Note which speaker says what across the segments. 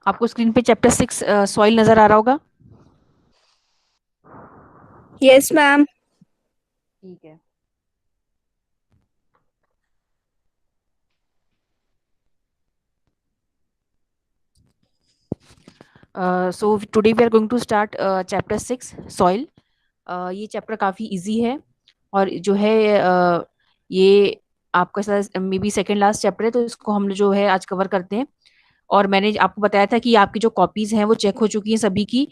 Speaker 1: आपको स्क्रीन पे chapter 6 soil नजर आ रहा होगा।
Speaker 2: Yes ma'am.
Speaker 1: ठीक है। So today we are going to start chapter 6 soil. ये चैप्टर काफ़ी इजी है और जो है ये आपका शायद maybe second last chapter है, तो इसको हम जो है आज कवर करते हैं। और मैंने आपको बताया था कि आपकी जो कॉपीज हैं वो चेक हो चुकी हैं सभी की।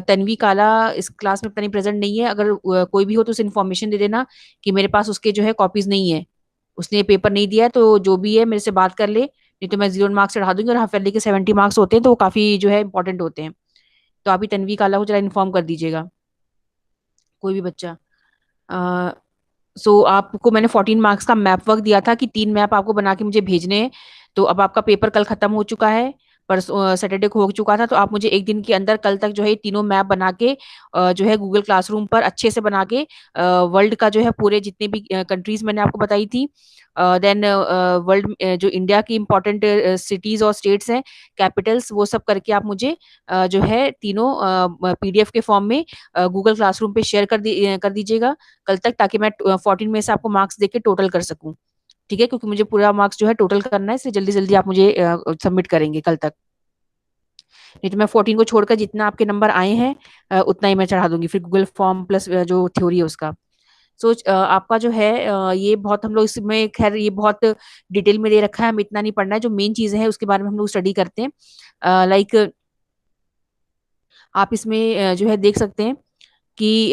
Speaker 1: तन्वी काला इस क्लास में प्रेजेंट नहीं है। अगर कोई भी हो तो उसे इन्फॉर्मेशन दे देना कि मेरे पास उसके जो है कॉपीज नहीं है, उसने पेपर नहीं दिया है। तो जो भी है मेरे से बात कर ले, नहीं तो मैं 0 मार्क्स चढ़ा दूंगी। और हाफ ईयरली के 70 मार्क्स होते हैं, तो वो काफी जो है इंपॉर्टेंट होते हैं। तो आप ही तन्वी काला को जरा इन्फॉर्म कर दीजिएगा, कोई भी बच्चा। सो आपको मैंने 14 मार्क्स का मैप वर्क दिया था कि 3 मैप आपको बना के मुझे भेजने हैं। तो अब आपका पेपर कल खत्म हो चुका है, पर सैटरडे को हो चुका था। तो आप मुझे एक दिन के अंदर कल तक जो है ये तीनों मैप बना के जो है गूगल क्लासरूम पर अच्छे से बना के वर्ल्ड का जो है पूरे जितने भी कंट्रीज मैंने आपको बताई थी, देन वर्ल्ड जो इंडिया की इंपॉर्टेंट सिटीज और स्टेट्स हैं, कैपिटल्स, वो सब करके आप मुझे जो है तीनों पीडीएफ के फॉर्म में गूगल क्लासरूम पे शेयर कर दीजिएगा कल तक, ताकि मैं 14 में से आपको मार्क्स देके टोटल कर सकूं। ठीक है, क्योंकि मुझे पूरा मार्क्स जो है टोटल करना है, इसलिए जल्दी जल्दी आप मुझे सबमिट करेंगे कल तक। नहीं तो मैं 14 को छोड़कर जितना आपके नंबर आए हैं उतना ही मैं चढ़ा दूंगी फिर गूगल फॉर्म प्लस जो थ्योरी है उसका। सो आपका जो है ये बहुत हम लोग इसमें, खैर ये बहुत डिटेल में दे रखा है, हम इतना नहीं पढ़ना है। जो मेन चीजें हैं उसके बारे में हम लोग स्टडी करते हैं। लाइक आप इसमें जो है देख सकते हैं कि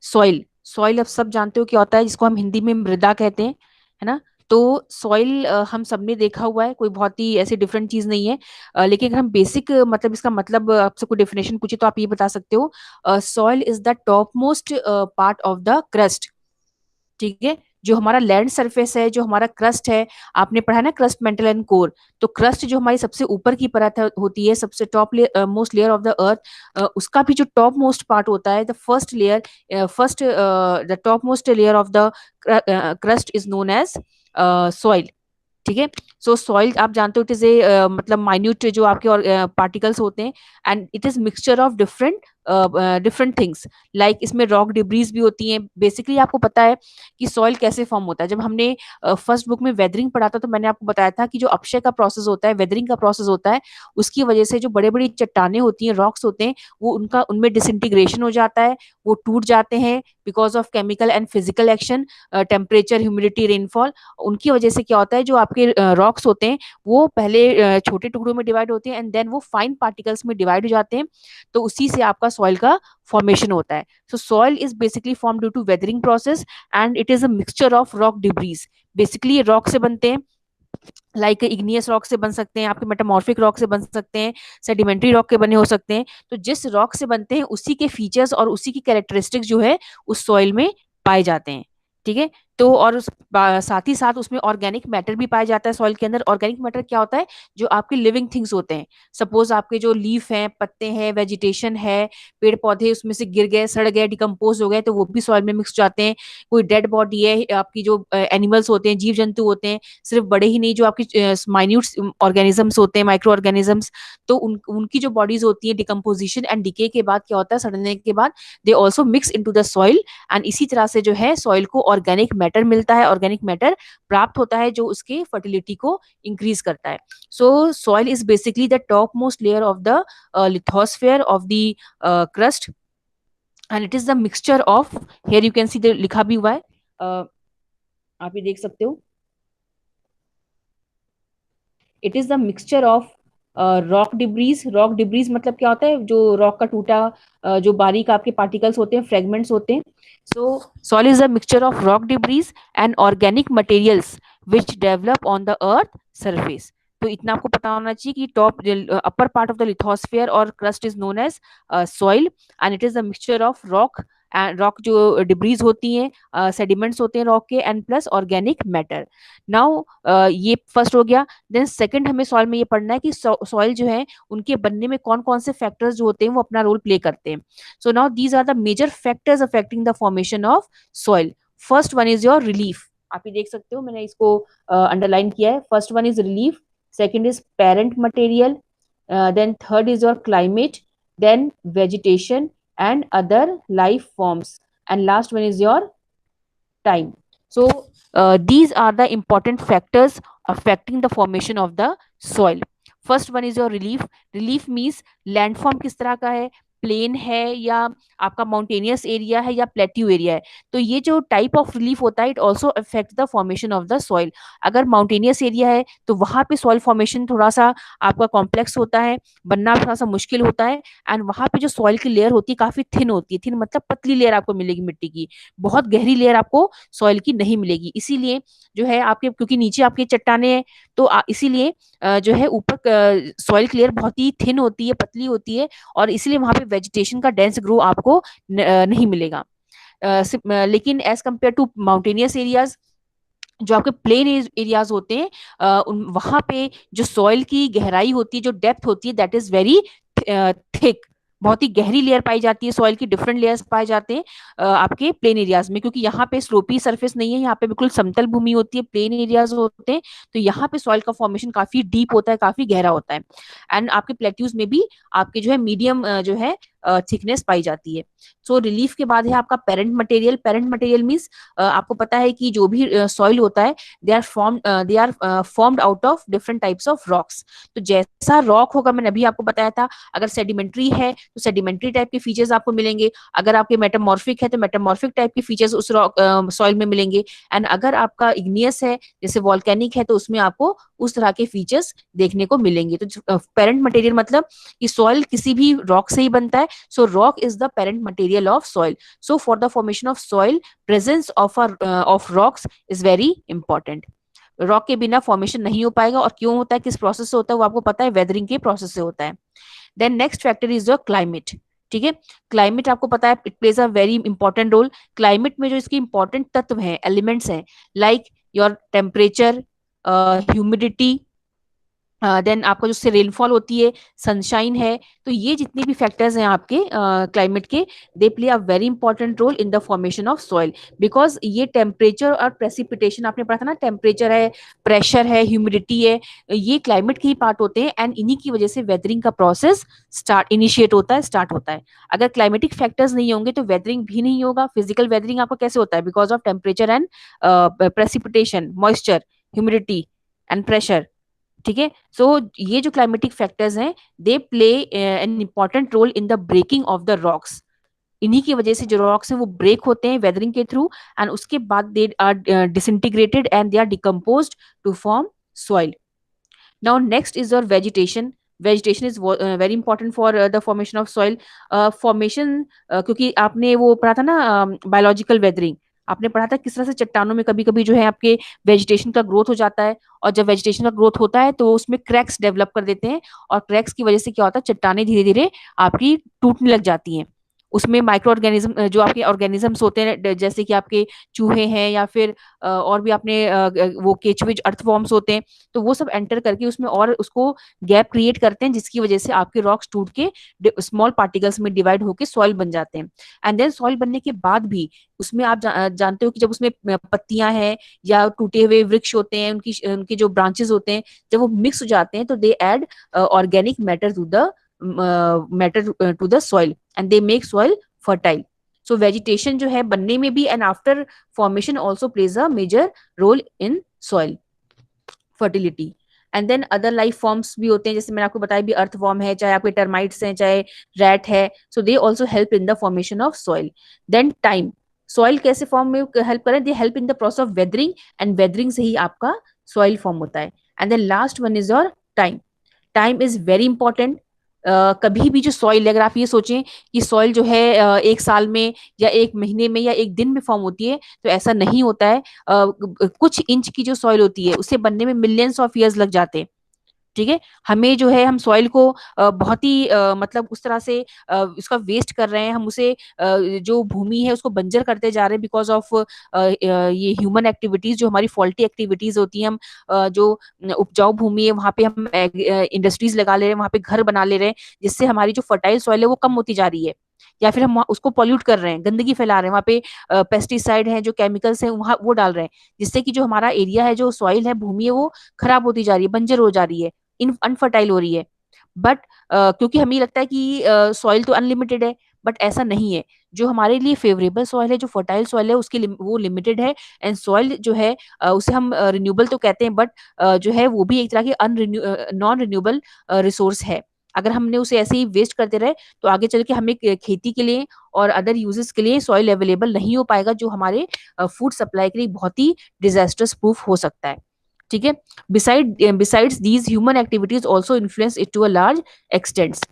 Speaker 1: सॉइल सॉइल अब सब जानते हो क्या होता है, जिसको हम हिंदी में मृदा कहते हैं, है ना। तो सॉइल हम सबने देखा हुआ है, कोई बहुत ही ऐसी डिफरेंट चीज नहीं है। लेकिन अगर हम बेसिक मतलब इसका मतलब आपसे कोई डेफिनेशन पूछे तो आप ये बता सकते हो, soil is the top most part of the crust. ठीक है, जो हमारा लैंड सरफेस है, जो हमारा क्रस्ट है, आपने पढ़ा है ना क्रस्ट, मेंटल एंड कोर। तो क्रस्ट जो हमारी सबसे ऊपर की परत होती है, सबसे top most layer of the earth, उसका भी जो टॉप मोस्ट पार्ट होता है, the first layer, first the top most layer of the crust is known as soil. ठीक है। सो सॉइल आप जानते हो, इट इज ए मतलब माइन्यूट जो आपके पार्टिकल्स होते हैं, and it is mixture of different different things. Like इसमें रॉक डिब्रीज भी होती हैं। बेसिकली आपको पता है कि सॉइल कैसे फॉर्म होता है। जब हमने फर्स्ट बुक में वेदरिंग पढ़ा था, तो मैंने आपको बताया था कि जो अपक्षय का प्रोसेस होता है, वेदरिंग का प्रोसेस होता है, उसकी वजह से जो बड़े बड़ी चट्टाने होती हैं, रॉक्स होते हैं, वो उनका उनमें डिसइंटीग्रेशन हो जाता है, वो टूट जाते हैं because of chemical and physical action, temperature, humidity, rainfall. उनकी वजह से क्या होता है, जो आपके रॉक्स होते हैं वो पहले छोटे टुकड़ों में डिवाइड होते हैं, एंड देन वो फाइन पार्टिकल्स में डिवाइड हो जाते हैं। तो उसी से आपका सॉइल का फॉर्मेशन होता है। So soil is basically form due to weathering process, and it is a mixture of rock debris. Basically ये रॉक से बनते हैं, लाइक इग्नियस रॉक से बन सकते हैं, आपके मेटामॉर्फिक रॉक से बन सकते हैं, सेडिमेंट्री रॉक के बने हो सकते हैं। तो जिस रॉक से बनते हैं उसी के फीचर्स और उसी की कैरेक्टरिस्टिक्स जो है उस सॉइल में पाए जाते हैं। ठीक है। तो और साथ ही साथ उसमें ऑर्गेनिक मैटर भी पाया जाता है सॉइल के अंदर। ऑर्गेनिक मैटर क्या होता है, जो आपके लिविंग थिंग्स होते हैं। सपोज आपके जो लीफ हैं, पत्ते हैं, वेजिटेशन है, पेड़ पौधे उसमें से गिर गए, सड़ गए, डिकम्पोज हो गए, तो वो भी सॉइल में मिक्स जाते हैं। कोई डेड बॉडी है, आपकी जो एनिमल्स होते हैं, जीव जंतु होते हैं, सिर्फ बड़े ही नहीं, जो आपकी माइन्यूट ऑर्गेनिजम्स होते हैं, माइक्रो ऑर्गेनिजम्स, तो उनकी जो बॉडीज होती है, डिकम्पोजिशन एंड डिके के बाद क्या होता है, सड़ने के बाद they also mix into the soil. And इसी तरह से जो है सॉइल को ऑर्गेनिक मैटर मिलता है, ऑर्गेनिक मैटर प्राप्त होता है, जो उसके फर्टिलिटी को इंक्रीज करता है। So soil is basically the top most layer of the lithosphere of the crust, and it is the mixture of, here you can see लिखा भी हुआ है, आप ये देख सकते हो, it is the mixture of rock debris. Rock debris मतलब क्या होता है, जो रॉक का टूटा जो बारीक आपके पार्टिकल्स होते हैं, फ्रेगमेंट्स होते हैं। So soil is a mixture of rock debris and organic materials which develop on the earth surface. तो इतना आपको पता होना चाहिए कि top upper part of the lithosphere और crust is known as soil, and it is the mixture of rock and rock जो debris होती हैं, सेडिमेंट्स होते हैं रॉक के, and plus organic matter. Now ये फर्स्ट हो गया। देन सेकंड हमें सॉइल में ये पढ़ना है कि सॉइल जो है उनके बनने में कौन कौन से फैक्टर्स जो होते हैं वो अपना रोल प्ले करते हैं। So now these are the major factors affecting the formation of soil. First one is your relief. आप ये देख सकते हो, मैंने इसको अंडरलाइन किया है। First one is relief, second is parent material, then third is your climate, then vegetation and other life forms, and last one is your time. So these are the important factors affecting the formation of the soil. First one is your relief. Relief means landform किस तरह का है, plane है या आपका mountainous area है या plateau area है. तो ये जो टाइप ऑफ रिलीफ होता है it also affect the formation of the soil. अगर माउंटेनियस एरिया है तो वहां पे सॉइल फॉर्मेशन थोड़ा सा आपका कॉम्प्लेक्स होता है, बनना थोड़ा सा मुश्किल होता है. एंड वहां पे जो सॉइल की लेयर होती है काफी थिन होती है. थिन मतलब पतली लेयर आपको मिलेगी मिट्टी की, बहुत गहरी लेयर आपको सॉइल की नहीं मिलेगी. इसीलिए जो है आपके, क्योंकि नीचे आपके चट्टाने हैं तो इसीलिए जो है ऊपर सॉइल की लेयर बहुत ही थिन होती है, पतली होती है, और इसीलिए वहां पे वेजिटेशन का डेंस ग्रो आपको नहीं मिलेगा. लेकिन as compare to mountainous areas, जो आपके प्लेन एरियाज होते हैं, वहां पे जो सॉइल की गहराई होती है, जो डेप्थ होती है, दैट इज वेरी थिक. बहुत ही गहरी लेयर पाई जाती है, सॉइल की डिफरेंट लेयर्स पाए जाते हैं आपके प्लेन एरियाज में, क्योंकि यहाँ पे स्लोपी सरफेस नहीं है, यहाँ पे बिल्कुल समतल भूमि होती है, प्लेन एरियाज होते हैं. तो यहाँ पे सॉइल का फॉर्मेशन काफी डीप होता है, काफी गहरा होता है. एंड आपके प्लेट्यूज में भी आपके जो है मीडियम जो है थिकनेस पाई जाती है. सो रिलीफ के बाद है आपका parent material. Parent material means आपको पता है कि जो भी सॉइल होता है they are formed out of different types of rocks. तो जैसा रॉक होगा, मैंने अभी आपको बताया था, अगर सेडिमेंट्री है तो सेडिमेंट्री टाइप के फीचर्स आपको मिलेंगे. अगर आपके मेटामॉर्फिक है तो मेटामॉर्फिक टाइप के फीचर्स उस रॉक सॉइल में मिलेंगे. एंड अगर आपका इग्नियस है, जैसे वॉल्केनिक है, तो उसमें आपको उस तरह के फीचर्स देखने को मिलेंगे. तो पेरेंट मटेरियल मतलब कि सॉइल किसी भी रॉक से ही बनता है. So rock is the parent material of soil. So for the formation of soil, presence of rocks is very important. Rock के बिना फॉर्मेशन नहीं हो पाएगा. और क्यों होता है, किस प्रोसेस से होता है, वो आपको पता है, वेदरिंग के प्रोसेस से होता है. Then next factor is your climate. ठीक है, क्लाइमेट आपको पता है it plays a very important role. Climate में जो इसके इंपॉर्टेंट तत्व हैं, एलिमेंट्स हैं, like your temperature, humidity, then आपका जो रेनफॉल होती है, सनशाइन है. तो ये जितने भी फैक्टर्स हैं आपके क्लाइमेट के, they play a very important role in the formation of soil. Because ये टेम्परेचर और प्रेसिपिटेशन आपने पढ़ा था ना, टेम्परेचर है, प्रेशर है, ह्यूमिडिटी है, ये क्लाइमेट के ही पार्ट होते हैं. एंड इन्हीं की वजह से वेदरिंग का प्रोसेस इनिशिएट होता है, स्टार्ट होता है. अगर क्लाइमेटिक फैक्टर्स नहीं होंगे तो वेदरिंग भी नहीं होगा. फिजिकल वेदरिंग आपको कैसे होता है, because of temperature and precipitation, moisture, humidity and pressure. ठीक है, सो ये जो क्लाइमेटिक फैक्टर्स हैं, they play an important role in the breaking of the rocks. इन्हीं की वजह से जो रॉक्स हैं वो ब्रेक होते हैं वेदरिंग के थ्रू, एंड उसके बाद they are disintegrated and they are decomposed to form soil. Now next is your vegetation. Vegetation is very important for the formation of soil. Formation, क्योंकि आपने वो पढ़ा था ना बायोलॉजिकल वेदरिंग, आपने पढ़ा था किस तरह से चट्टानों में कभी कभी जो है आपके वेजिटेशन का ग्रोथ हो जाता है. और जब वेजिटेशन का ग्रोथ होता है तो उसमें क्रैक्स डेवलप कर देते हैं, और क्रैक्स की वजह से क्या होता है, चट्टाने धीरे धीरे आपकी टूटने लग जाती हैं. उसमें माइक्रो ऑर्गेनिज्म, जो आपके ऑर्गेनिजम्स होते हैं, जैसे कि आपके चूहे हैं या फिर और भी आपने वो केचुए अर्थवॉर्म्स होते हैं, तो वो सब एंटर करके उसमें और उसको गैप क्रिएट करते हैं, जिसकी वजह से आपके रॉक्स टूट के स्मॉल पार्टिकल्स में डिवाइड होकर सॉइल बन जाते हैं. एंड देन सॉइल बनने के बाद भी उसमें आप जानते हो कि जब उसमें पत्तियां हैं या टूटे हुए वृक्ष होते हैं, उनकी उनके जो ब्रांचेस होते हैं, जब वो मिक्स हो जाते हैं तो they add organic matter to the soil and they make soil fertile. So vegetation जो है बनने में भी and after formation also plays a major role in soil fertility. And then other life forms भी होते हैं, जैसे मैंने आपको बताया भी, अर्थवॉर्म है, चाहे आपके टर्माइट्स हैं, चाहे रैट है. So they also help in the formation of soil. Then time. Soil कैसे फॉर्म में हेल्प करें, they help in the process of weathering, and weathering से ही आपका सॉइल फॉर्म होता है. And then last one is your time. Time is very important. कभी भी जो सॉइल, अगर आप ये सोचें कि सॉइल जो है एक साल में या एक महीने में या एक दिन में फॉर्म होती है, तो ऐसा नहीं होता है. कुछ इंच की जो सॉइल होती है उसे बनने में मिलियंस ऑफ ईयर्स लग जाते हैं. ठीक है, हमें जो है, हम सॉइल को बहुत ही मतलब उस तरह से उसका वेस्ट कर रहे हैं, हम उसे जो भूमि है उसको बंजर करते जा रहे हैं, बिकॉज ऑफ ये ह्यूमन एक्टिविटीज, जो हमारी फॉल्टी एक्टिविटीज होती हैं. हम जो उपजाऊ भूमि है वहां पे हम इंडस्ट्रीज लगा ले रहे हैं, वहां पे घर बना ले रहे हैं, जिससे हमारी जो फर्टाइल सॉइल है वो कम होती जा रही है. या फिर हम उसको पॉल्यूट कर रहे हैं, गंदगी फैला रहे हैं, वहाँ पे पेस्टिसाइड हैं, जो केमिकल्स हैं वहाँ वो डाल रहे हैं, जिससे कि जो हमारा एरिया है, जो सॉइल है, भूमि है, वो खराब होती जा रही है, बंजर हो जा रही है, इन अनफर्टाइल हो रही है. बट क्योंकि हमें लगता है कि सॉइल तो अनलिमिटेड है, बट ऐसा नहीं है। जो हमारे लिए फेवरेबल सॉइल है, जो फर्टाइल सॉइल है, उसकी वो लिमिटेड है। एंड सॉइल जो है उसे हम रिन्यूएबल तो कहते हैं, बट जो है वो भी एक तरह की नॉन रिन्यूएबल रिसोर्स है। अगर हमने उसे ऐसे ही वेस्ट करते रहे तो आगे चल के हमें खेती के लिए और अदर यूजेस के लिए सॉइल अवेलेबल नहीं हो पाएगा, जो हमारे फूड सप्लाई के लिए बहुत ही डिजास्टर्स प्रूफ हो सकता है। ठीक है। Besides these, human activities also influence it to a large extent.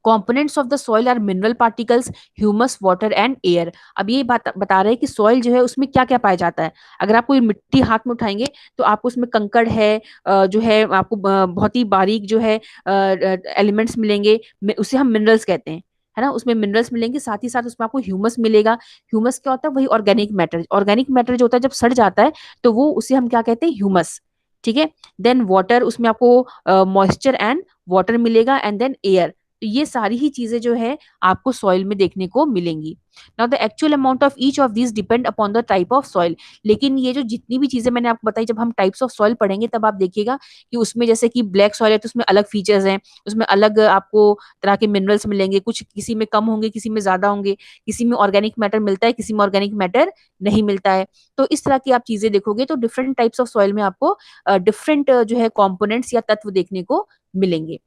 Speaker 1: Components of the soil are mineral particles, humus, water and air. अब ये बात बता रहे हैं कि सॉइल जो है उसमें क्या क्या पाया जाता है। अगर आप कोई मिट्टी हाथ में उठाएंगे तो आपको उसमें कंकड़ है, जो है आपको बहुत ही बारीक जो है एलिमेंट्स मिलेंगे, उसे हम मिनरल्स कहते हैं, है ना। उसमें मिनरल्स मिलेंगे, साथ ही साथ उसमें आपको ह्यूमस मिलेगा। ह्यूमस क्या होता है? वही ऑर्गेनिक मैटर। ऑर्गेनिक मैटर जो होता है जब सड़ जाता है तो वो उसे हम क्या कहते हैं? ह्यूमस। ठीक है। देन वाटर, उसमें आपको मॉइस्चर एंड वाटर मिलेगा। And then air. तो ये सारी ही चीजें जो है आपको सॉइल में देखने को मिलेंगी। Now the actual amount of each of these depend upon the type of soil. लेकिन ये जो जितनी भी चीजें मैंने आपको बताई, जब हम टाइप्स ऑफ सॉइल पढ़ेंगे तब आप देखिएगा कि उसमें जैसे कि ब्लैक सॉइल है तो उसमें अलग फीचर्स हैं, उसमें अलग आपको तरह के मिनरल्स मिलेंगे, कुछ किसी में कम होंगे, किसी में ज्यादा होंगे, किसी में ऑर्गेनिक मैटर मिलता है, किसी में ऑर्गेनिक मैटर नहीं मिलता है। तो इस तरह की आप चीजें देखोगे तो डिफरेंट टाइप्स ऑफ सॉइल में आपको डिफरेंट जो है कॉम्पोनेंट्स या तत्व देखने को मिलेंगे।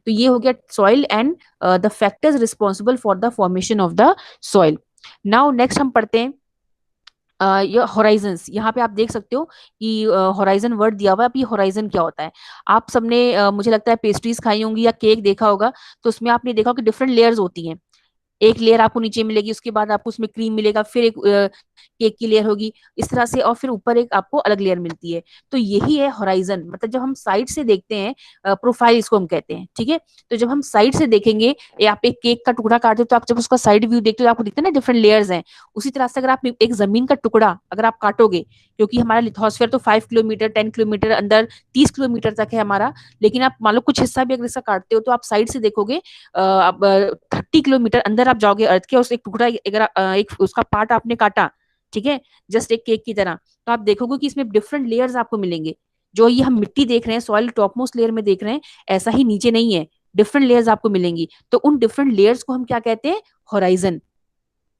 Speaker 1: तो ये हो गया soil and the factors responsible for the formation of the soil. Now next हम पढ़ते हैं ये होराइजन्स। यहाँ पे आप देख सकते हो कि होराइजन वर्ड दिया हुआ है। अब ये होराइजन क्या होता है? आप सबने मुझे लगता है पेस्ट्रीज खाई होंगी या केक देखा होगा, तो उसमें आपने देखा कि डिफरेंट लेयर्स होती हैं। एक लेयर आपको नीचे मिलेगी, उसके बाद आपको उसमें क्रीम मिलेगा, फिर एक केक की लेयर होगी इस तरह से, और फिर ऊपर एक आपको अलग लेयर मिलती है। तो यही है होराइजन। मतलब जब हम साइड से देखते हैं, प्रोफाइल इसको हम कहते हैं। ठीक है। तो जब हम साइड से देखेंगे, या आप एक केक का टुकड़ा काटते हो तो आप जब उसका साइड व्यू देखते हो तो आपको दिखता है ना डिफरेंट लेयर्स हैं। उसी तरह से अगर आप एक जमीन का टुकड़ा अगर आप काटोगे, क्योंकि हमारा लिथोस्फीयर तो 5 किलोमीटर 10 किलोमीटर अंदर 30 किलोमीटर तक है हमारा, लेकिन आप मान लो कुछ हिस्सा भी अगर इसका काटते हो तो आप साइड से देखोगे, अब 30 किलोमीटर अंदर आप जाओगे अर्थ के, उस एक टुकड़ा अगर एक उसका पार्ट आपने काटा, ठीक है, जस्ट एक केक की तरह, तो आप देखोगे कि इसमें डिफरेंट लेयर्स आपको मिलेंगे। जो ये हम मिट्टी देख रहे हैं, सॉइल टॉप मोस्ट लेयर में देख रहे हैं, ऐसा ही नीचे नहीं है, डिफरेंट लेयर्स आपको मिलेंगी। तो उन डिफरेंट लेयर्स को हम क्या कहते हैं? होराइजन।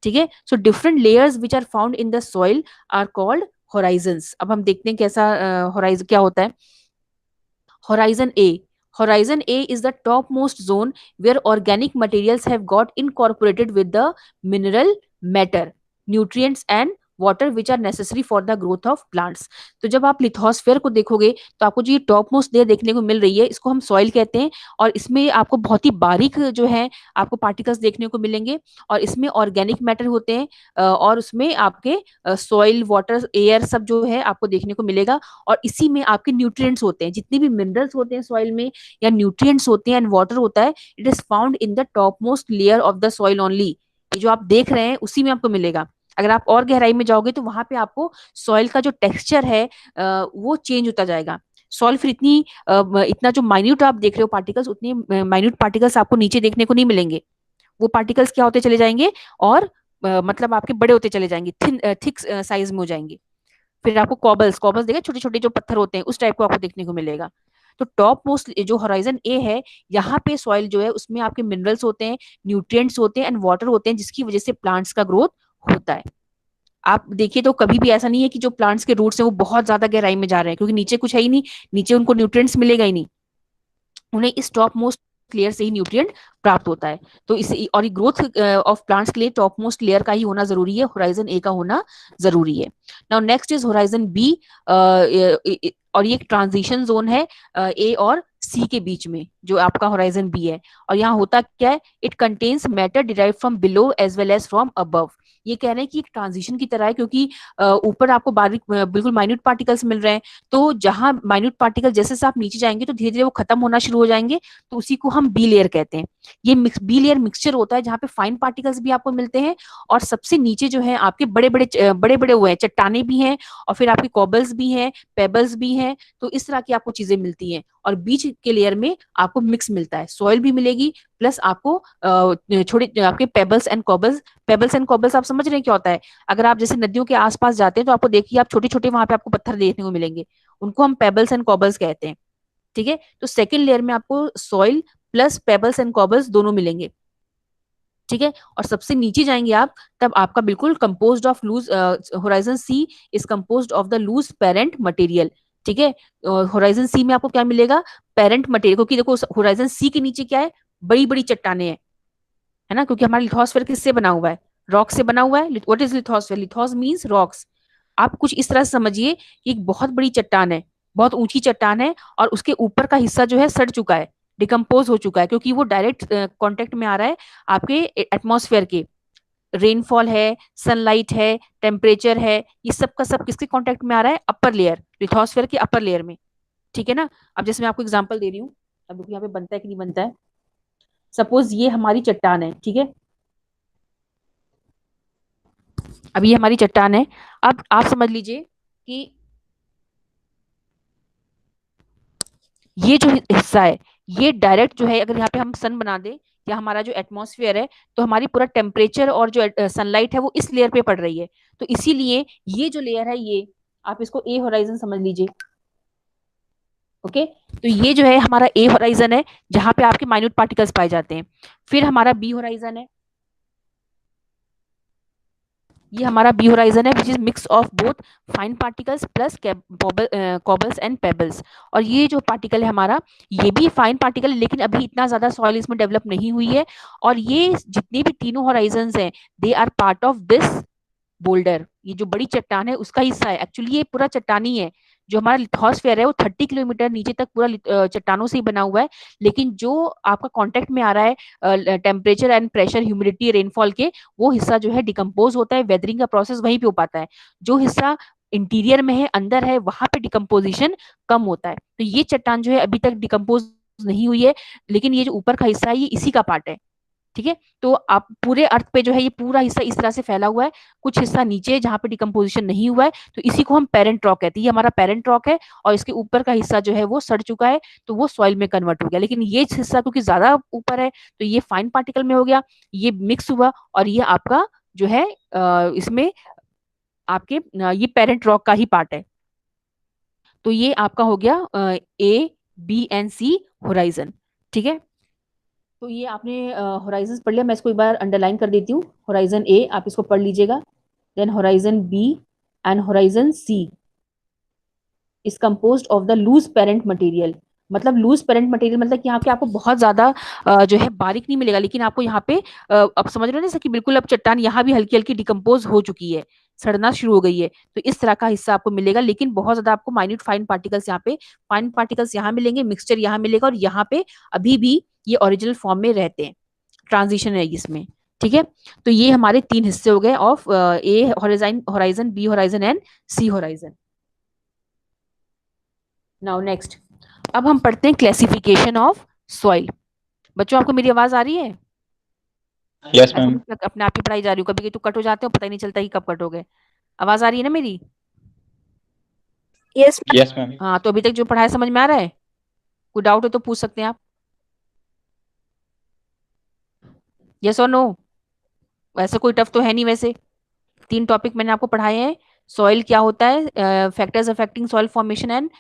Speaker 1: ठीक है। So different layers which are found in the soil are called horizons. अब हम देखते हैं कैसा होराइजन क्या होता है। Horizon A. Horizon A is the topmost zone where organic materials have got incorporated with the mineral matter, nutrients and water which are necessary for the growth of plants. तो जब आप लिथोस्फेयर को देखोगे तो आपको जो ये टॉप मोस्ट लेयर देखने को मिल रही है, इसको हम सॉइल कहते हैं। और इसमें आपको बहुत ही बारीक जो है आपको पार्टिकल्स देखने को मिलेंगे, और इसमें ऑर्गेनिक मैटर होते हैं, और उसमें आपके सॉइल वाटर एयर सब जो है आपको देखने को मिलेगा। और इसी में आपके न्यूट्रिएंट्स होते हैं, जितने भी मिनरल्स होते हैं सॉइल में या न्यूट्रिएंट्स होते हैं एंड वाटर होता है, it is found in the top most layer of the soil only. ये जो आप देख रहे हैं उसी में आपको मिलेगा। अगर आप और गहराई में जाओगे तो वहां पे आपको सॉइल का जो टेक्सचर है वो चेंज होता जाएगा। सॉइल फिर इतना जो माइन्यूट आप देख रहे हो पार्टिकल्स, उतने माइन्यूट पार्टिकल्स आपको नीचे देखने को नहीं मिलेंगे। वो पार्टिकल्स क्या होते चले जाएंगे, और मतलब आपके बड़े होते चले जाएंगे, थिक साइज में हो जाएंगे। फिर आपको कॉबल्स कॉबल्स देखा, छोटे छोटे जो पत्थर होते हैं, उस टाइप को आपको देखने को मिलेगा। तो टॉप मोस्ट जो होराइजन ए है, यहाँ पे सॉइल जो है उसमें आपके मिनरल्स होते हैं, न्यूट्रिएंट्स होते हैं एंड वाटर होते हैं, जिसकी वजह से प्लांट्स का ग्रोथ होता है। आप देखिए तो कभी भी ऐसा नहीं है कि जो प्लांट्स के रूट्स हैं वो बहुत ज्यादा गहराई में जा रहे हैं, क्योंकि नीचे कुछ है ही नहीं, नीचे उनको न्यूट्रिएंट्स मिलेगा ही नहीं। उन्हें इस टॉप मोस्ट लेयर से ही न्यूट्रिएंट प्राप्त होता है। तो इसे और ये ग्रोथ ऑफ प्लांट्स के लिए टॉप मोस्ट लेयर का ही होना जरूरी है, होराइजन ए का होना जरूरी है। Now next is horizon B. और ये एक ट्रांजिशन जोन है ए और सी के बीच में, जो आपका होराइजन बी है। और यहाँ होता क्या है? It contains matter derive from below as well as from above. ये कह रहे हैं कि एक ट्रांजिशन की तरह है, क्योंकि ऊपर आपको बारीक बिल्कुल माइन्यूट पार्टिकल्स मिल रहे हैं, तो जहां माइन्यूट पार्टिकल जैसे से आप नीचे जाएंगे तो धीरे धीरे वो खत्म होना शुरू हो जाएंगे। तो उसी को हम बी लेयर कहते हैं। ये बी लेयर मिक्सचर होता है, जहाँ पे फाइन पार्टिकल्स भी आपको मिलते हैं, और सबसे नीचे जो है आपके बड़े बड़े हुए हैं, चट्टाने भी हैं, और फिर आपके कॉबल्स भी हैं, पेबल्स भी हैं। तो इस तरह की आपको चीजें मिलती हैं। और बीच के लेयर में आपको मिक्स मिलता है, सॉइल भी मिलेगी, प्लस आपको छोटे आपके पेबल्स एंड कॉबल्स आप समझ रहे हैं क्या होता है? अगर आप जैसे नदियों के आसपास जाते हैं तो आपको देखिए, आप छोटे छोटे वहां पे आपको पत्थर देखने को मिलेंगे, उनको हम पेबल्स एंड कॉबल्स कहते हैं। ठीक है, तो सेकेंड लेयर में आपको सॉइल प्लस पेबल्स एंड कॉबल्स दोनों मिलेंगे। ठीक है, और सबसे नीचे जाएंगे आप, तब आपका बिल्कुल composed of loose, horizon C is composed of the loose parent material. ठीक है, होराइजन सी में आपको क्या मिलेगा, पेरेंट मटेरियल, क्योंकि देखो होराइजन सी के नीचे क्या है, बड़ी बड़ी चट्टाने हैं, है ना, क्योंकि हमारा लिथोस्फीयर किससे बना हुआ है, रॉक से बना हुआ है। What is lithosphere, lithos means rocks. आप कुछ इस तरह से समझिए कि एक बहुत बड़ी चट्टान है, बहुत ऊंची चट्टान है, और उसके ऊपर का हिस्सा जो है सड़ चुका है, डिकम्पोज हो चुका है, क्योंकि वो डायरेक्ट कांटेक्ट में आ रहा है आपके एटमॉस्फेयर के। रेनफॉल है, सनलाइट है, टेम्परेचर है, ये सब का सब किसके कांटेक्ट में आ रहा है, अपर लेयर, लिथोस्फेयर के अपर लेयर में। ठीक है ना। अब जैसे मैं आपको एग्जांपल दे रही हूँ, अब देखो यहाँ पे बनता है कि नहीं बनता है। सपोज ये हमारी चट्टान है, ठीक है, अब ये हमारी चट्टान है। अब आप समझ लीजिए कि ये जो हिस्सा है, ये डायरेक्ट जो है, अगर यहाँ पे हम सन बना दे या हमारा जो एटमॉस्फेयर है, तो हमारी पूरा टेम्परेचर और जो सनलाइट है वो इस लेयर पे पड़ रही है। तो इसीलिए ये जो लेयर है, ये आप इसको ए होराइजन समझ लीजिए। ओके, तो ये जो है हमारा ए होराइजन है, जहां पे आपके माइन्यूट पार्टिकल्स पाए जाते हैं। फिर हमारा बी होराइजन है, ये हमारा बी होराइजन है, which is mix of both fine particles plus cobbles and pebbles. और ये जो पार्टिकल है हमारा, ये भी फाइन पार्टिकल है, लेकिन अभी इतना ज्यादा सॉइल इसमें डेवलप नहीं हुई है। और ये जितने भी तीनों होराइजन हैं, they are part of this boulder. ये जो बड़ी चट्टान है उसका हिस्सा है, एक्चुअली ये पूरा चट्टानी है। जो हमारा लिथोस्फेयर है वो 30 किलोमीटर नीचे तक पूरा चट्टानों से ही बना हुआ है। लेकिन जो आपका कांटेक्ट में आ रहा है temperature and pressure, humidity, rainfall के, वो हिस्सा जो है डिकम्पोज होता है, वेदरिंग का प्रोसेस वहीं पे हो पाता है। जो हिस्सा इंटीरियर में है, अंदर है, वहां पे डिकम्पोजिशन कम होता है। तो ये चट्टान जो है अभी तक डिकम्पोज नहीं हुई है, लेकिन ये जो ऊपर का हिस्सा है ये इसी का पार्ट है। ठीक है, तो आप पूरे अर्थ पे जो है ये पूरा हिस्सा इस तरह से फैला हुआ है। कुछ हिस्सा नीचे जहां पे डिकम्पोजिशन नहीं हुआ है, तो इसी को हम पेरेंट रॉक कहते हैं। ये हमारा पेरेंट रॉक है, और इसके ऊपर का हिस्सा जो है वो सड़ चुका है, तो वो सॉइल में कन्वर्ट हो गया। लेकिन ये हिस्सा क्योंकि ज्यादा ऊपर है, तो ये फाइन पार्टिकल में हो गया, ये मिक्स हुआ, और ये आपका जो है इसमें आपके ये पेरेंट रॉक का ही पार्ट है। तो ये आपका हो गया ए, बी एंड सी होराइजन। ठीक है, तो ये आपने होराइजन पढ़ लिया, मैं इसको एक बार अंडरलाइन कर देती हूँ। होराइजन ए आप इसको पढ़ लीजिएगा, then horizon B and horizon C is composed of the loose parent material. मतलब लूज पेरेंट मटेरियल मतलब कि यहाँ पे आपको बहुत ज्यादा जो है बारीक नहीं मिलेगा, लेकिन आपको यहाँ पे अब समझ रहे हो ना कि बिल्कुल अब चट्टान यहाँ भी हल्की हल्की डिकम्पोज हो चुकी है, सड़ना शुरू हो गई है। तो इस तरह का हिस्सा आपको मिलेगा, लेकिन बहुत ज्यादा आपको माइन्यूट फाइन पार्टिकल्स यहाँ पे, फाइन पार्टिकल्स यहाँ मिलेंगे, मिक्सचर यहाँ मिलेगा, और यहाँ पे अभी भी ये ओरिजिनल फॉर्म में रहते हैं, ट्रांजिशन है इसमें। ठीक है, तो ये हमारे तीन हिस्से हो गए of A horizon, horizon B horizon and C horizon. Now next, अब हम पढ़ते हैं क्लासिफिकेशन ऑफ सॉइल। बच्चों आपको मेरी आवाज आ रही है?
Speaker 2: यस
Speaker 1: ऐसा
Speaker 2: मैम।
Speaker 1: नहीं कि अपने आप ही पढ़ाई जा रही हूँ, कभी कभी तो कट हो जाते हो, पता ही नहीं चलता कि कब कट हो गए। आवाज आ रही है ना मेरी?
Speaker 3: Yes
Speaker 2: yes ma'am.
Speaker 1: हाँ, तो अभी तक जो पढ़ाया समझ में आ रहा है? कोई डाउट हो तो पूछ सकते हैं आप, यस और नो। वैसे कोई टफ तो है नहीं वैसे। तीन टॉपिक मैंने आपको पढ़ाए हैं। सॉइल क्या होता है, factors affecting soil formation, and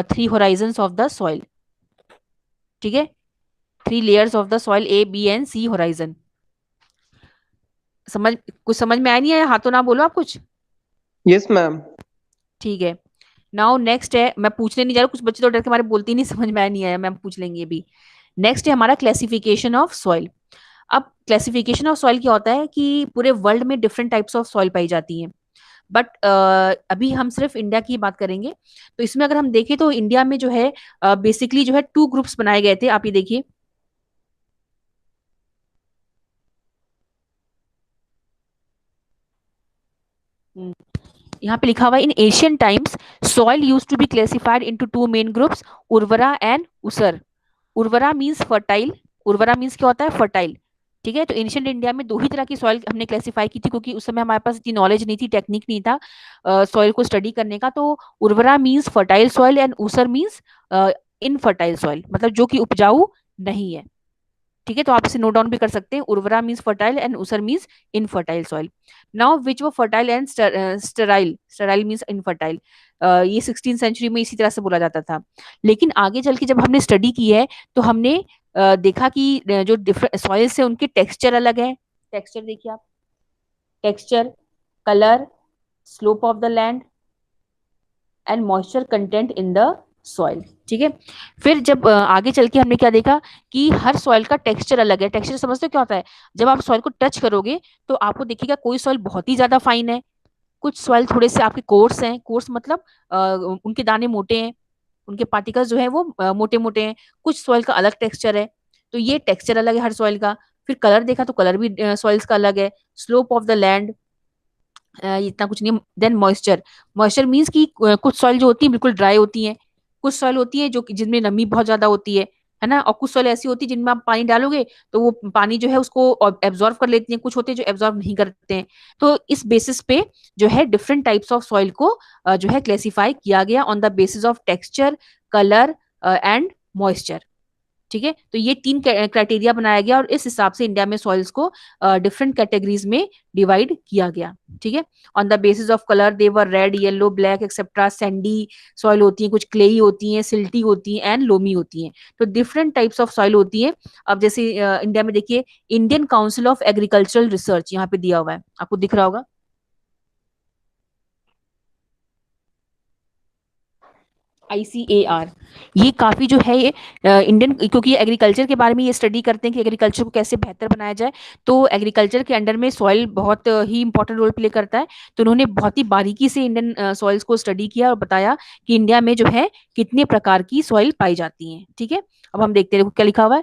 Speaker 1: three horizons of the soil. ठीक है, three layers of the soil, A B and C horizon. समझ, कुछ समझ में आया नहीं आया, हाथों ना बोलो आप कुछ।
Speaker 3: Yes ma'am.
Speaker 1: ठीक है, नाउ नेक्स्ट है, मैं पूछने नहीं जा रहा, कुछ बच्चे तो डर के मारे बोलते ही नहीं समझ में आया नहीं आया, मैम पूछ लेंगे अभी। नेक्स्ट है हमारा क्लासिफिकेशन ऑफ सॉइल। अब क्लासिफिकेशन ऑफ सॉइल क्या होता है कि पूरे वर्ल्ड में डिफरेंट टाइप्स ऑफ सॉइल पाई जाती हैं, बट अभी हम सिर्फ इंडिया की बात करेंगे। तो इसमें अगर हम देखें तो इंडिया में जो है बेसिकली जो है टू ग्रुप्स बनाए गए थे, आप ये देखिए। यहाँ पे लिखा हुआ है, in Asian times soil use to be classified into two main groups, उर्वरा एंड उसर। उर्वरा मींस फर्टाइल, उर्वरा मींस क्या होता है, फर्टाइल। ठीक है, तो एंशिएंट इंडिया में दो ही तरह की सॉइल हमने क्लासिफाई की थी, क्योंकि उस समय हमारे पास इतनी नॉलेज नहीं थी, टेक्निक नहीं था सॉइल को स्टडी करने का। तो उर्वरा मींस फर्टाइल सॉइल, एंड ऊसर मींस इनफर्टाइल सॉइल, मतलब जो कि उपजाऊ नहीं है। ठीक है, तो आप इसे नोट डाउन भी कर सकते हैं। उर्वरा मीन्स फर्टाइल एंड उसर means infertile soil. Now which वो fertile and sterile, sterile means infertile, ये 16th सेंचुरी में इसी तरह से बोला जाता था। लेकिन आगे चल के जब हमने स्टडी की है तो हमने देखा कि जो डिफरेंट सॉइल्स है उनके टेक्सचर अलग है। टेक्सचर देखिए आप, texture, colour, slope of the land and moisture content in the soil. ठीक है, फिर जब आगे चल के हमने क्या देखा कि हर सॉइल का टेक्सचर अलग है। टेक्सचर समझते हो क्या होता है? जब आप सॉइल को टच करोगे तो आपको दिखेगा कोई सॉइल बहुत ही ज्यादा फाइन है, कुछ सॉइल थोड़े से आपके कोर्स हैं। कोर्स मतलब उनके दाने मोटे हैं, उनके पार्टिकल्स जो है वो मोटे मोटे हैं। कुछ सॉइल का अलग टेक्सचर है, तो ये टेक्सचर अलग है हर सॉइल का। फिर कलर देखा तो कलर भी सॉइल्स का अलग है। स्लोप ऑफ द लैंड, इतना कुछ नहीं। देन मॉइस्चर, मॉइस्चर मीन्स कि कुछ सॉइल जो होती है बिल्कुल ड्राई होती है, कुछ सॉइल होती है जो जिनमें नमी बहुत ज्यादा होती है ना, और कुछ सॉइल ऐसी होती है जिनमें आप पानी डालोगे तो वो पानी जो है उसको एब्जॉर्व कर लेती है, कुछ होते हैं जो एब्जॉर्व नहीं करते हैं। तो इस बेसिस पे जो है डिफरेंट टाइप्स ऑफ सॉइल को जो है क्लेसिफाई किया गया on the basis of texture, colour and moisture. ठीक है, तो ये तीन क्राइटेरिया बनाया गया और इस हिसाब से इंडिया में सॉइल्स को डिफरेंट कैटेगरीज में डिवाइड किया गया। ठीक है, on the basis of colour they were red, yellow, black etcetera. Sandy soil होती है, कुछ क्लेई होती हैं, सिल्टी होती हैं एंड लोमी होती हैं। तो डिफरेंट टाइप्स ऑफ सॉइल होती है। अब जैसे इंडिया में देखिए, Indian council of agricultural research यहाँ पे दिया हुआ है, आपको दिख रहा होगा, ICAR। ये काफी जो है ये इंडियन, क्योंकि एग्रीकल्चर के बारे में ये स्टडी करते हैं कि एग्रीकल्चर को कैसे बेहतर बनाया जाए, तो एग्रीकल्चर के अंडर में सॉइल बहुत ही इंपॉर्टेंट रोल प्ले करता है। तो उन्होंने बहुत ही बारीकी से इंडियन सॉइल्स को स्टडी किया और बताया कि इंडिया में जो है कितने प्रकार की सॉइल पाई जाती हैं। ठीक है, अब हम देखते हैं, देखो क्या लिखा हुआ है।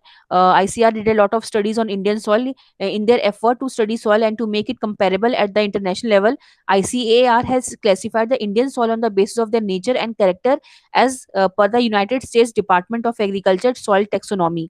Speaker 1: ICAR did a lot of studies on Indian soil in their effort to study soil and to make it comparable at the international level. ICAR has classified the Indian soil on the basis of their nature and character as per the United States Department of Agriculture soil taxonomy।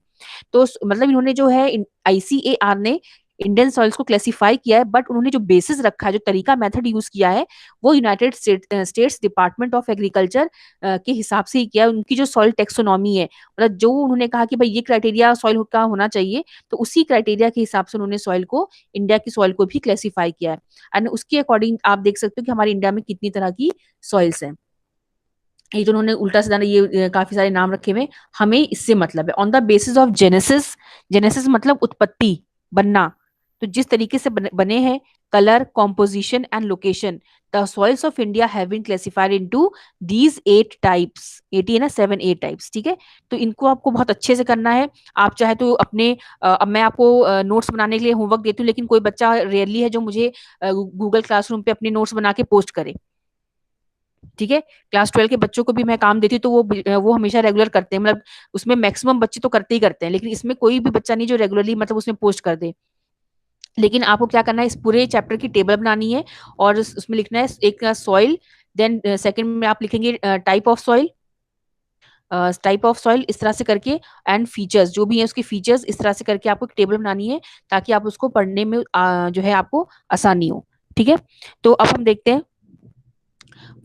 Speaker 1: तो मतलब इन्होंने जो है ICAR ने Indian soils को classify किया है, but उन्होंने जो बेसिस रखा है, जो तरीका मेथड यूज किया है, वो United states department of agriculture के हिसाब से ही किया है। उनकी जो सॉइल टेक्सोनॉमी है, मतलब जो उन्होंने कहा कि भाई ये क्राइटेरिया सॉइल का होना चाहिए, तो उसी क्राइटेरिया के हिसाब से उन्होंने सॉइल को, इंडिया की सॉइल को भी क्लासिफाई किया है। एंड उसके अकॉर्डिंग आप देख सकते हो कि हमारे इंडिया में कितनी तरह की सॉइल्स हैं। ये जो उन्होंने उल्टा सीधा ये काफी सारे नाम रखे हुए, हमें इससे मतलब है। On the basis of genesis, genesis मतलब उत्पत्ति, बनना। तो जिस तरीके से बने हैं, colour, composition and location, the soils of India have been classified into these 8 types. 8 है ना, 7 8 टाइप्स। ठीक है, तो इनको आपको बहुत अच्छे से करना है। आप चाहे तो अपने अब मैं आपको नोट्स बनाने के लिए होमवर्क देती हूँ, लेकिन कोई बच्चा रेयरली है जो मुझे गूगल क्लासरूम पे अपने नोट्स बना के पोस्ट करे। ठीक है, क्लास 12 के बच्चों को भी मैं काम देती हूँ, तो वो हमेशा रेगुलर करते हैं, मतलब उसमें मैक्सिमम बच्चे तो करते ही करते हैं, लेकिन इसमें कोई भी बच्चा नहीं जो रेगुलरली मतलब उसमें पोस्ट कर दे। लेकिन आपको क्या करना है, इस पूरे चैप्टर की टेबल बनानी है और उसमें लिखना है एक सॉइल, देन सेकंड में आप लिखेंगे type of soil, type of soil इस तरह से करके, एंड फीचर्स जो भी है उसके फीचर्स इस तरह से करके आपको एक टेबल बनानी है, ताकि आप उसको पढ़ने में जो है आपको आसानी हो। ठीक है, तो अब हम देखते हैं।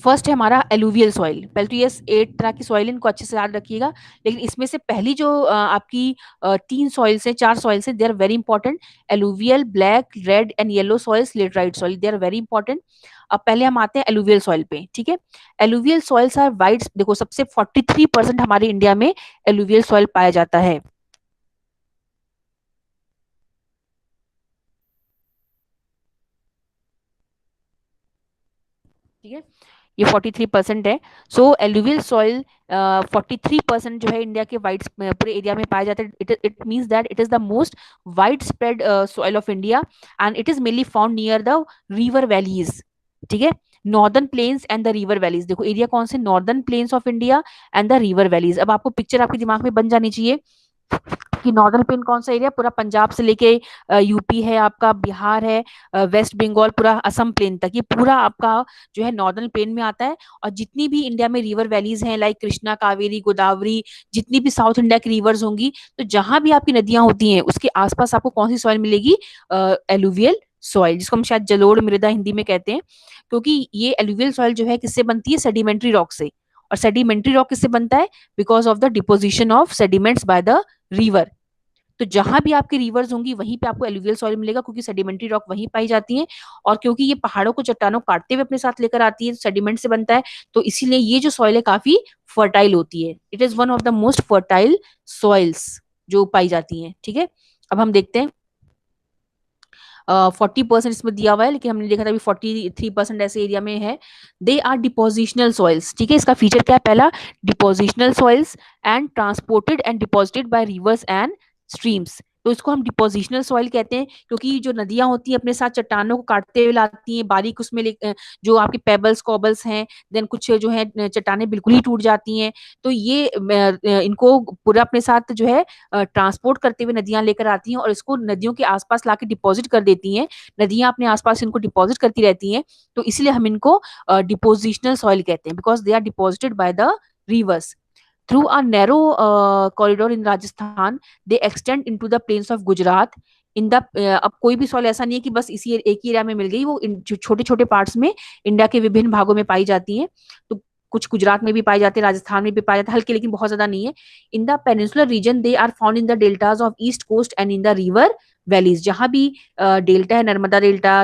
Speaker 1: फर्स्ट है हमारा एलुवियल सॉइल। पहले तो ये 8 तरह की सॉइल, इनको अच्छे से याद रखिएगा। लेकिन इसमें से पहली जो आपकी 3 सॉइल्स हैं, 4 सॉइल्स हैं, they are very important. Alluvial, black, red and yellow soils, laterite soil, they are very important. अब पहले हम आते हैं एलुवियल सॉइल पे। ठीक है, एलुवियल सॉइल्स आर वाइड, देखो सबसे 43% हमारे इंडिया में एलुवियल सॉइल पाया जाता है। ठीक है, ये 43% है। सो एलुवियल सॉइल 43% जो है इंडिया के वाइड पूरे एरिया में पाया जाता है। It means that it is the most wide spread soil of India and it is mainly found near the river valleys. ठीक है, northern plains and the river valleys. देखो एरिया कौन से, northern plains of India and the river valleys. अब आपको picture आपके दिमाग में बन जानी चाहिए कि नॉर्दर्न प्लेन कौन सा एरिया, पूरा पंजाब से लेके यूपी है आपका, बिहार है, वेस्ट बंगाल, पूरा असम प्लेन तक, ये पूरा आपका जो है नॉर्दर्न प्लेन में आता है। और जितनी भी इंडिया में रिवर वैलीज हैं, लाइक कृष्णा, कावेरी, गोदावरी, जितनी भी साउथ इंडिया की रिवर्स होंगी, तो जहां भी आपकी नदियां होती हैं उसके आसपास आपको कौन सी सॉइल मिलेगी, एलुवियल सॉइल, जिसको हम शायद जलोढ़ मृदा हिंदी में कहते हैं। क्योंकि ये एलुवियल सॉइल जो है किससे बनती है, सेडिमेंट्री रॉक से। और सेडिमेंट्री रॉक किससे बनता है, because of the deposition of sediments by the river. तो जहां भी आपके रिवर्स होंगी वहीं पे आपको एलुवियल सॉइल मिलेगा, क्योंकि सेडिमेंट्री रॉक वहीं पाई जाती है, और क्योंकि ये पहाड़ों को चट्टानों काटते हुए अपने साथ लेकर आती है, सेडिमेंट से बनता है, तो इसीलिए ये जो सॉइल है काफी फर्टाइल होती है। It is one of the most fertile soils जो पाई जाती हैं। ठीक है, अब हम देखते हैं 40% इसमें दिया हुआ है, लेकिन हमने देखा था अभी 43% ऐसे एरिया में है। They are depositional soils. ठीक है, इसका फीचर क्या है? पहला, depositional soils and transported and deposited by rivers and streams. तो इसको हम डिपोजिशनल सॉइल कहते हैं, क्योंकि जो नदियां होती हैं अपने साथ चट्टानों को काटते हुए लाती हैं, बारीक उसमें जो आपके पेबल्स कॉबल्स हैं, देन कुछ जो है चट्टानें बिल्कुल ही टूट जाती हैं, तो ये इनको पूरा अपने साथ जो है ट्रांसपोर्ट करते हुए नदियां लेकर आती हैं और इसको नदियों के आसपास लाके डिपॉजिट कर देती हैं। नदियां अपने आसपास इनको डिपॉजिट करती रहती हैं, तो इसलिए हम इनको डिपोजिशनल सॉइल कहते हैं, because they are deposited by the rivers through a narrow corridor in Rajasthan. They extend into the plains of Gujarat. In the अब कोई भी सॉइल ऐसा नहीं है कि बस इसी एक ही एरिया में मिल गई, वो छोटे छोटे पार्ट्स में इंडिया के विभिन्न भागों में पाई जाती हैं। तो कुछ गुजरात में भी पाई जाती है, राजस्थान में भी पाई जाती है, हल्के, लेकिन बहुत ज्यादा नहीं है। In the peninsular region they are found in the deltas of east coast and in the river valleys. जहां भी डेल्टा है, नर्मदा डेल्टा,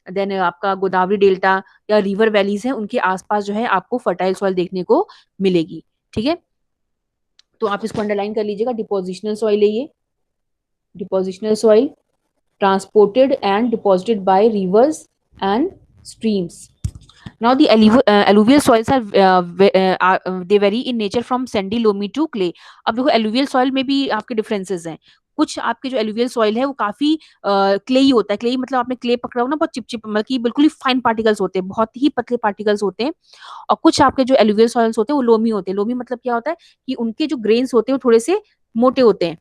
Speaker 1: देन आपका गोदावरी डेल्टा या रिवर वैलीज है, उनके आसपास जो है आपको फर्टाइल सॉइल देखने को मिलेगी। ठीक है, तो आप इसको अंडरलाइन कर लीजिएगा, डिपोजिशनल सॉइल है ये, depositional soil transported and deposited by rivers and streams. Now the alluvial soils they vary in nature from sandy loamy to clay. अब देखो alluvial soil में भी आपके differences हैं। कुछ आपके जो alluvial soil है वो काफी क्लेई होता है। क्लेई मतलब आपने क्ले पकड़ा हो ना, बहुत चिपचिप, मतलब कि बिल्कुल ही फाइन पार्टिकल्स होते हैं, बहुत ही पतले पार्टिकल्स होते हैं। और कुछ आपके जो alluvial soils होते हैं वो लोमी होते हैं। लोमी मतलब क्या होता है कि उनके जो ग्रेन्स होते हैं वो थोड़े से मोटे होते हैं।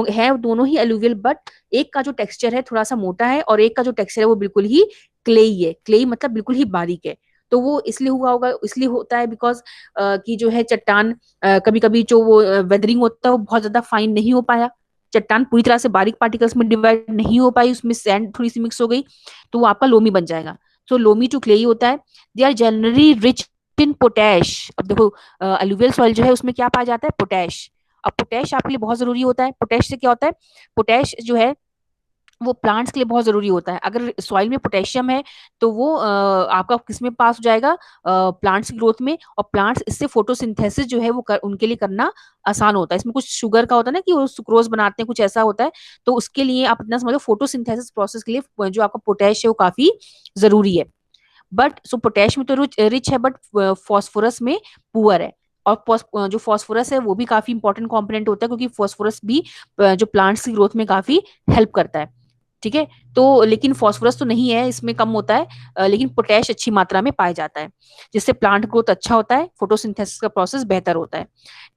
Speaker 1: है दोनों ही एलुवियल, बट एक का जो टेक्सचर है थोड़ा सा मोटा है और एक का जो टेक्सचर है वो बिल्कुल ही क्लेई है। क्लेई मतलब बिल्कुल ही बारीक है। तो वो इसलिए हुआ होगा, इसलिए होता है बिकॉज कि जो है चट्टान कभी कभी जो वो वेदरिंग होता है वो बहुत ज्यादा फाइन नहीं हो पाया, चट्टान पूरी तरह से बारीक पार्टिकल्स में डिवाइड नहीं हो पाई, उसमें सैंड थोड़ी सी मिक्स हो गई, तो वो आपका लोमी बन जाएगा। सो लोमी टू क्लेई होता है। They are generally rich in potash. अब देखो अलुवियल सॉइल जो है उसमें क्या पाया जाता है? पोटैश। अब पोटैश आपके लिए बहुत जरूरी होता है। पोटैश से क्या होता है? पोटैश जो है वो प्लांट्स के लिए बहुत जरूरी होता है। अगर सॉइल में पोटेशियम है तो वो आपका किसमें पास हो जाएगा? प्लांट्स की ग्रोथ में। और प्लांट्स इससे फोटोसिंथेसिस जो है वो उनके लिए करना आसान होता है। इसमें कुछ शुगर का होता है ना, कि वो सुक्रोज बनाते हैं, कुछ ऐसा होता है। तो उसके लिए आप इतना समझो, फोटोसिंथेसिस प्रोसेस के लिए जो आपका पोटैश है वो काफी जरूरी है। बट सो पोटैश में तो रिच है, बट फॉस्फोरस में पुअर है। और जो फॉस्फोरस है वो भी काफी इंपॉर्टेंट कंपोनेंट होता है, क्योंकि फॉस्फोरस भी जो प्लांट्स की ग्रोथ में काफी हेल्प करता है। ठीक है, तो लेकिन फॉस्फोरस तो नहीं है इसमें, कम होता है, लेकिन पोटैश अच्छी मात्रा में पाया जाता है, जिससे प्लांट ग्रोथ अच्छा होता है, फोटोसिंथेसिस का प्रोसेस बेहतर होता है।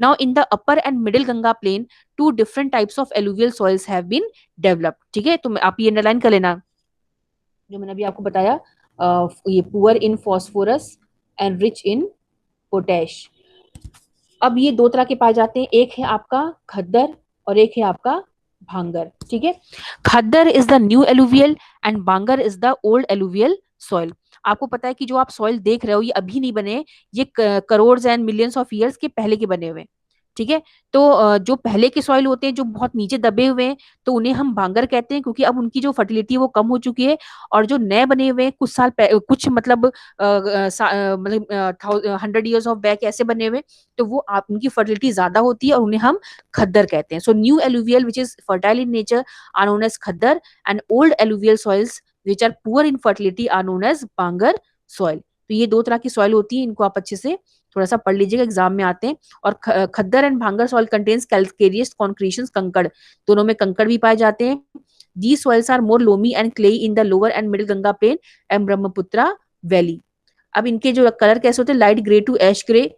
Speaker 1: Now in the upper and middle Ganga plain two different types of alluvial soils have been developed. ठीक है, तो आप ये अंडरलाइन कर लेना जो मैंने अभी आपको बताया, ये poor in phosphorus and rich in potash. अब ये दो तरह के पाए जाते हैं, एक है आपका खद्दर और एक है आपका भांगर। ठीक है, Khadar is the new alluvial and Bangar is the old alluvial soil. आपको पता है कि जो आप सॉइल देख रहे हो ये अभी नहीं बने, ये crore and millions of years के पहले के बने हुए हैं। ठीक है, तो जो पहले के सॉइल होते हैं जो बहुत नीचे दबे हुए हैं, तो उन्हें हम भांगर कहते हैं, क्योंकि अब उनकी जो फर्टिलिटी है वो कम हो चुकी है। और जो नए बने हुए हैं कुछ साल कुछ मतलब मतलब 100 years ऑफ बैक ऐसे बने हुए, तो वो आप उनकी फर्टिलिटी ज्यादा होती है और उन्हें हम खद्दर कहते हैं। So new alluvial which is fertile in nature are known as khadar, and old alluvial soils which are poor in fertility are known as bangar soil. तो ये दो तरह की सॉइल होती है, इनको आप अच्छे से थोड़ा सा पढ़ लीजिएगा, एग्जाम में आते हैं। और खद्दर एंड भांगर सॉइल कंटेन्स कैल्केरियस कॉन्क्रीशंस, कंकड़, दोनों में कंकड़ भी पाए जाते हैं। These soils are more loamy and clay in the lower and middle Ganga plain and Brahmaputra valley. अब इनके जो कलर कैसे होते हैं? Light grey to ash grey.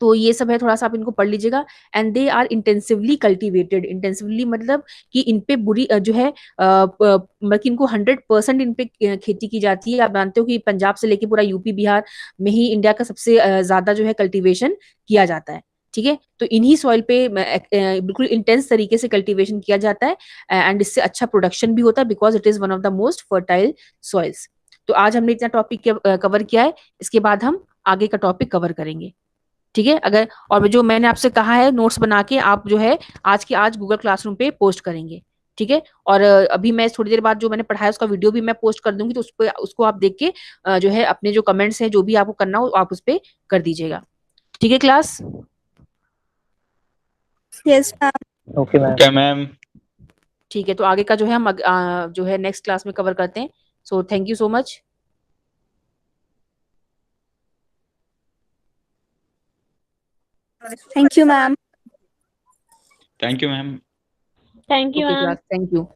Speaker 1: तो ये सब है, थोड़ा सा आप इनको पढ़ लीजिएगा। And they are intensively cultivated. Intensively मतलब कि इन पे बुरी जो है मतलब कि इनको 100% इन पे खेती की जाती है। आप जानते हो कि पंजाब से लेके पूरा यूपी बिहार में ही इंडिया का सबसे ज्यादा जो है कल्टीवेशन किया जाता है। ठीक है, तो इन्हीं सॉइल पे बिल्कुल इंटेंस तरीके से कल्टीवेशन किया जाता है, एंड इससे अच्छा प्रोडक्शन भी होता है, because it is one of the most fertile soils. तो आज हमने इतना टॉपिक कवर किया है, इसके बाद हम आगे का टॉपिक कवर करेंगे। ठीक है। अगर और जो मैंने आपसे कहा है नोट्स बना के आप जो है आज के आज गूगल क्लासरूम पे पोस्ट करेंगे। ठीक है। और अभी मैं थोड़ी देर बाद जो मैंने पढ़ाया उसका वीडियो भी मैं पोस्ट कर दूंगी, तो उस पे उसको आप देख के जो है अपने जो कमेंट्स हैं जो भी आपको करना हो आप उस पे कर दीजिएगा। ठीक है class.
Speaker 3: Yes ma'am.
Speaker 2: Okay ma'am. Okay ma'am.
Speaker 1: ठीक है, तो आगे का जो है हम जो है नेक्स्ट क्लास में कवर करते हैं। So thank you so much.
Speaker 3: Thank you ma'am.
Speaker 2: Thank you ma'am.
Speaker 3: Thank you
Speaker 1: okay
Speaker 3: ma'am.
Speaker 1: Class, thank you.